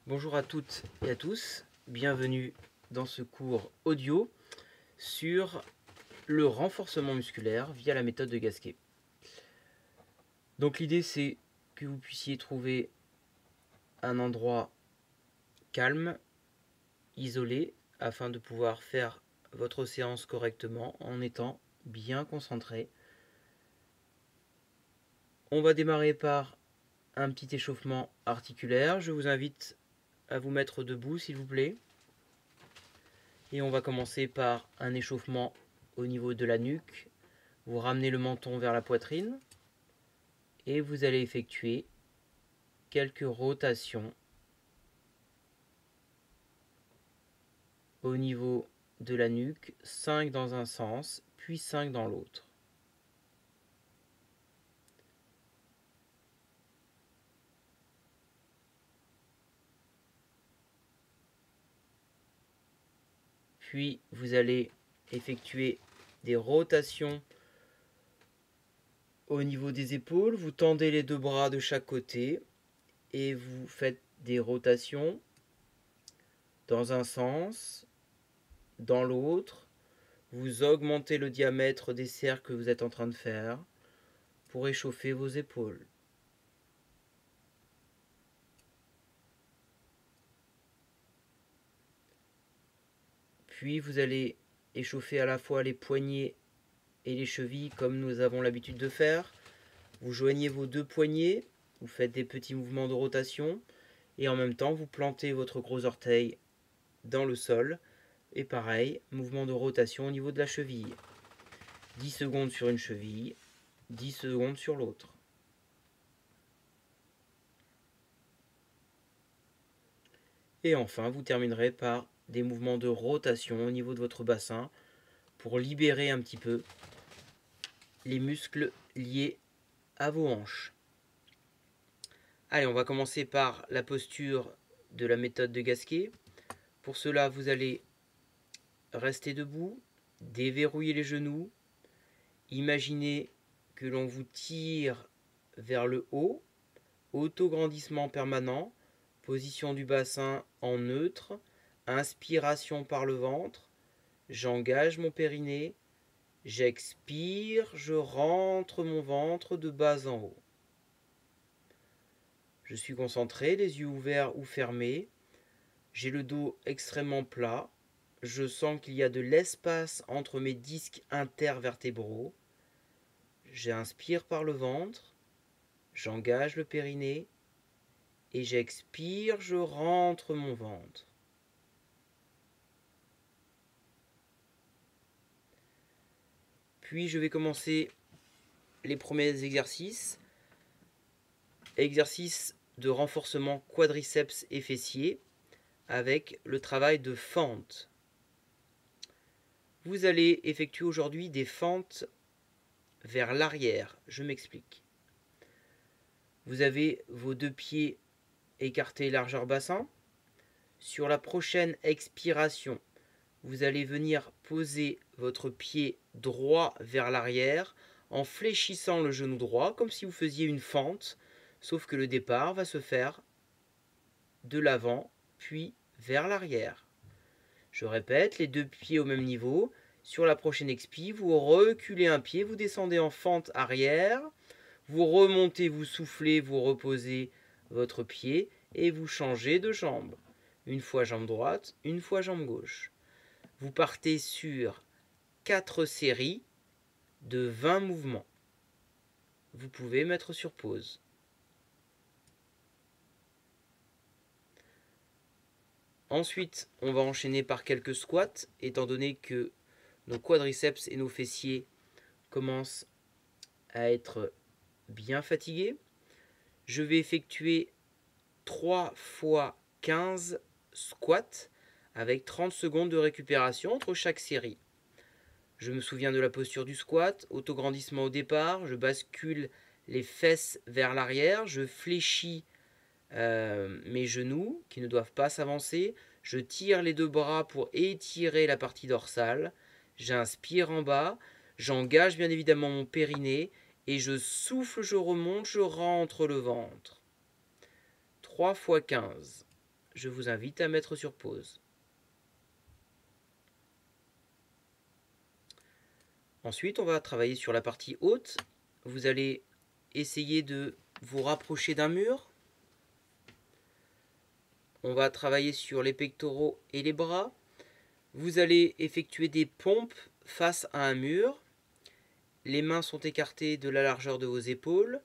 Bonjour à toutes et à tous, bienvenue dans ce cours audio sur le renforcement musculaire via la méthode de Gasquet. Donc l'idée c'est que vous puissiez trouver un endroit calme, isolé, afin de pouvoir faire votre séance correctement en étant bien concentré. On va démarrer par un petit échauffement articulaire. Je vous invite à vous mettre debout s'il vous plaît. Et on va commencer par un échauffement au niveau de la nuque. Vous ramenez le menton vers la poitrine et vous allez effectuer quelques rotations au niveau de la nuque, 5 dans un sens, puis 5 dans l'autre. Puis vous allez effectuer des rotations au niveau des épaules. Vous tendez les deux bras de chaque côté et vous faites des rotations dans un sens, dans l'autre. Vous augmentez le diamètre des cercles que vous êtes en train de faire pour échauffer vos épaules. Puis vous allez échauffer à la fois les poignets et les chevilles comme nous avons l'habitude de faire. Vous joignez vos deux poignets, vous faites des petits mouvements de rotation et en même temps vous plantez votre gros orteil dans le sol. Et pareil, mouvement de rotation au niveau de la cheville. 10 secondes sur une cheville, 10 secondes sur l'autre. Et enfin, vous terminerez par des mouvements de rotation au niveau de votre bassin pour libérer un petit peu les muscles liés à vos hanches. Allez, on va commencer par la posture de la méthode de Gasquet. Pour cela, vous allez rester debout, déverrouiller les genoux, imaginez que l'on vous tire vers le haut, autograndissement permanent, position du bassin en neutre, inspiration par le ventre, j'engage mon périnée, j'expire, je rentre mon ventre de bas en haut. Je suis concentré, les yeux ouverts ou fermés, j'ai le dos extrêmement plat, je sens qu'il y a de l'espace entre mes disques intervertébraux, j'inspire par le ventre, j'engage le périnée, et j'expire, je rentre mon ventre. Puis je vais commencer les premiers exercices. Exercice de renforcement quadriceps et fessiers avec le travail de fente. Vous allez effectuer aujourd'hui des fentes vers l'arrière. Je m'explique. Vous avez vos deux pieds écartés largeur bassin. Sur la prochaine expiration, vous allez venir poser votre pied droit vers l'arrière en fléchissant le genou droit comme si vous faisiez une fente, sauf que le départ va se faire de l'avant puis vers l'arrière. Je répète, les deux pieds au même niveau. Sur la prochaine expi, vous reculez un pied, vous descendez en fente arrière, vous remontez, vous soufflez, vous reposez votre pied et vous changez de jambe. Une fois jambe droite, une fois jambe gauche. Vous partez sur 4 séries de 20 mouvements. Vous pouvez mettre sur pause. Ensuite, on va enchaîner par quelques squats, étant donné que nos quadriceps et nos fessiers commencent à être bien fatigués. Je vais effectuer 3 fois 15 squats avec 30 secondes de récupération entre chaque série. Je me souviens de la posture du squat, autograndissement au départ, je bascule les fesses vers l'arrière, je fléchis mes genoux qui ne doivent pas s'avancer, je tire les deux bras pour étirer la partie dorsale, j'inspire en bas, J'engage bien évidemment mon périnée et je souffle, je remonte, je rentre le ventre. 3 fois 15. Je vous invite à mettre sur pause. Ensuite, on va travailler sur la partie haute. Vous allez essayer de vous rapprocher d'un mur. On va travailler sur les pectoraux et les bras. Vous allez effectuer des pompes face à un mur. Les mains sont écartées de la largeur de vos épaules.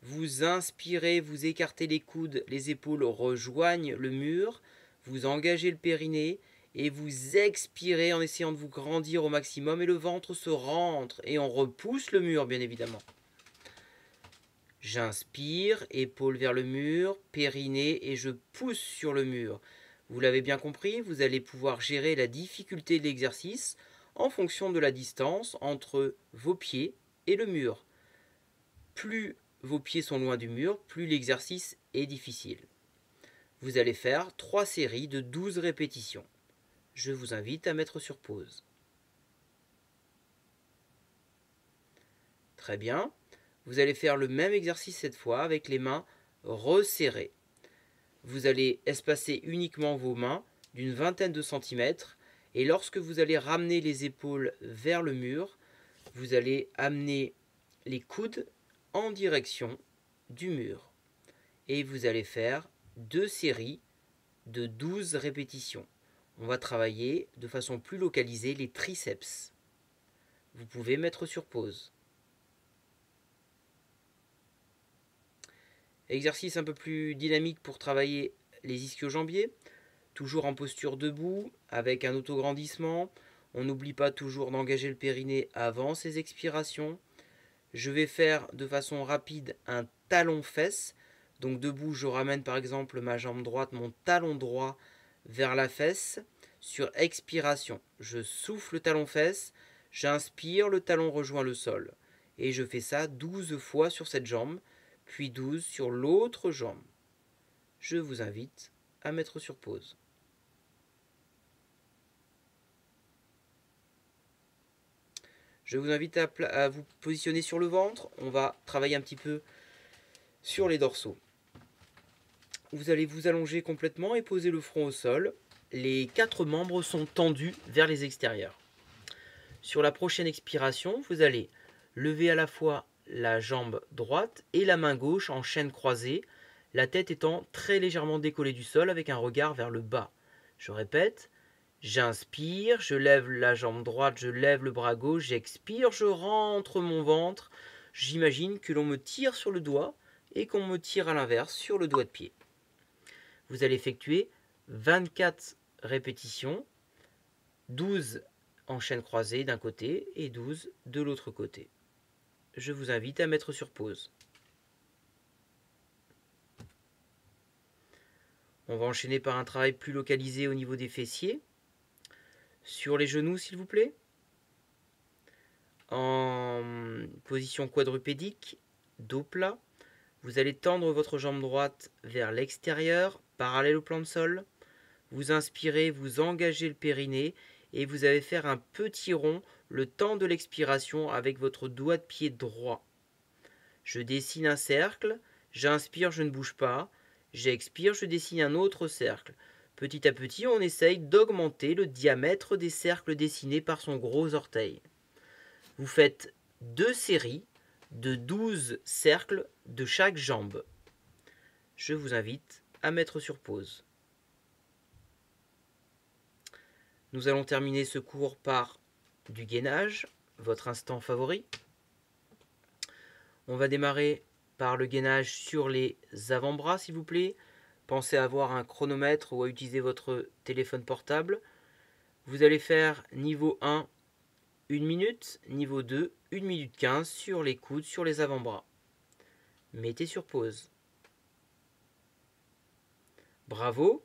Vous inspirez, vous écartez les coudes, les épaules rejoignent le mur. Vous engagez le périnée et vous expirez en essayant de vous grandir au maximum et le ventre se rentre et on repousse le mur bien évidemment. J'inspire, épaules vers le mur, périnée et je pousse sur le mur. Vous l'avez bien compris, vous allez pouvoir gérer la difficulté de l'exercice en fonction de la distance entre vos pieds et le mur. Plus vos pieds sont loin du mur, plus l'exercice est difficile. Vous allez faire 3 séries de 12 répétitions. Je vous invite à mettre sur pause. Très bien. Vous allez faire le même exercice cette fois avec les mains resserrées. Vous allez espacer uniquement vos mains d'une vingtaine de centimètres et lorsque vous allez ramener les épaules vers le mur, vous allez amener les coudes en direction du mur. Et vous allez faire 2 séries de 12 répétitions. On va travailler de façon plus localisée les triceps. Vous pouvez mettre sur pause. Exercice un peu plus dynamique pour travailler les ischio-jambiers. Toujours en posture debout, avec un autograndissement. On n'oublie pas toujours d'engager le périnée avant ces expirations. Je vais faire de façon rapide un talon-fesse. Donc debout, je ramène par exemple ma jambe droite, mon talon droit vers la fesse. Sur expiration, je souffle le talon-fesse, j'inspire, le talon rejoint le sol. Et je fais ça 12 fois sur cette jambe, puis 12 sur l'autre jambe. Je vous invite à mettre sur pause. Je vous invite à vous positionner sur le ventre. On va travailler un petit peu sur les dorsaux. Vous allez vous allonger complètement et poser le front au sol. Les 4 membres sont tendus vers les extérieurs. Sur la prochaine expiration, vous allez lever à la fois la jambe droite et la main gauche en chaîne croisée, la tête étant très légèrement décollée du sol avec un regard vers le bas. Je répète, j'inspire, je lève la jambe droite, je lève le bras gauche, j'expire, je rentre mon ventre. J'imagine que l'on me tire sur le doigt et qu'on me tire à l'inverse sur le doigt de pied. Vous allez effectuer 24 répétitions, 12 en chaîne croisée d'un côté et 12 de l'autre côté. Je vous invite à mettre sur pause. On va enchaîner par un travail plus localisé au niveau des fessiers. Sur les genoux, s'il vous plaît. En position quadrupédique, dos plat. Vous allez tendre votre jambe droite vers l'extérieur, parallèle au plan de sol. Vous inspirez, vous engagez le périnée et vous allez faire un petit rond le temps de l'expiration avec votre doigt de pied droit. Je dessine un cercle, j'inspire, je ne bouge pas, j'expire, je dessine un autre cercle. Petit à petit, on essaye d'augmenter le diamètre des cercles dessinés par son gros orteil. Vous faites 2 séries de 12 cercles de chaque jambe. Je vous invite à mettre sur pause. Nous allons terminer ce cours par du gainage, votre instant favori. On va démarrer par le gainage sur les avant-bras, s'il vous plaît. Pensez à avoir un chronomètre ou à utiliser votre téléphone portable. Vous allez faire niveau 1, 1 minute, niveau 2, 1 minute 15 sur les coudes, sur les avant-bras. Mettez sur pause. Bravo.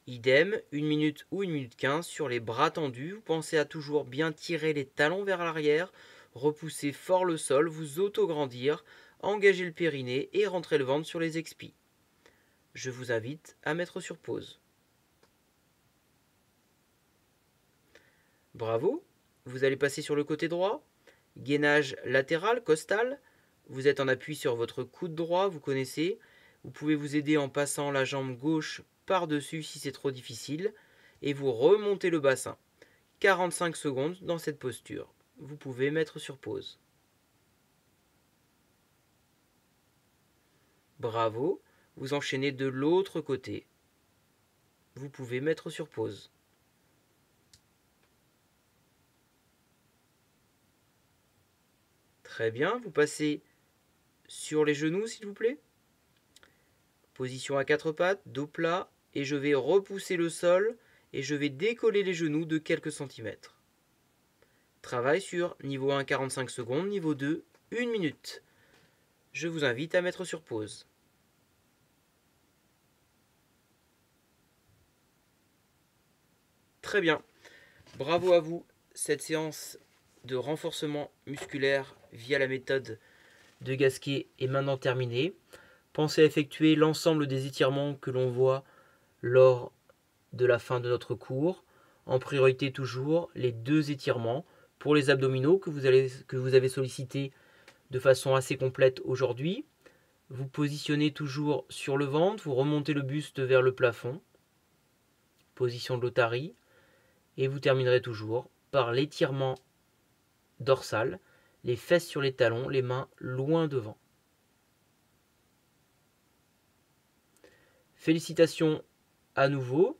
Idem, 1 minute ou 1 minute 15 sur les bras tendus. Vous pensez à toujours bien tirer les talons vers l'arrière, repousser fort le sol, vous auto-grandir, engager le périnée et rentrer le ventre sur les expis. Je vous invite à mettre sur pause. Bravo. Vous allez passer sur le côté droit. Gainage latéral, costal. Vous êtes en appui sur votre coude droit, vous connaissez. Vous pouvez vous aider en passant la jambe gauche par-dessus si c'est trop difficile. Et vous remontez le bassin. 45 secondes dans cette posture. Vous pouvez mettre sur pause. Bravo, vous enchaînez de l'autre côté. Vous pouvez mettre sur pause. Très bien, vous passez sur les genoux s'il vous plaît. Position à quatre pattes, dos plat, et je vais repousser le sol et je vais décoller les genoux de quelques centimètres. Travail sur niveau 1, 45 secondes, niveau 2, 1 minute. Je vous invite à mettre sur pause. Très bien, bravo à vous. Cette séance de renforcement musculaire via la méthode de Gasquet est maintenant terminée. Pensez à effectuer l'ensemble des étirements que l'on voit lors de la fin de notre cours. En priorité toujours les 2 étirements pour les abdominaux que vous avez sollicités de façon assez complète aujourd'hui. Vous positionnez toujours sur le ventre, vous remontez le buste vers le plafond, position de l'otarie, et vous terminerez toujours par l'étirement dorsal, les fesses sur les talons, les mains loin devant. Félicitations à nouveau.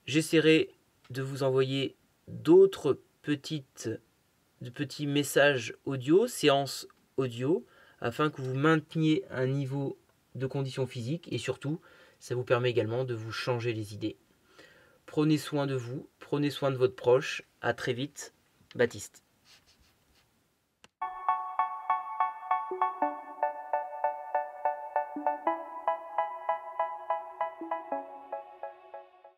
J'essaierai de vous envoyer d'autres petits messages audio, séances audio, afin que vous mainteniez un niveau de condition physique et surtout, ça vous permet également de vous changer les idées. Prenez soin de vous, prenez soin de votre proche. À très vite, Baptiste.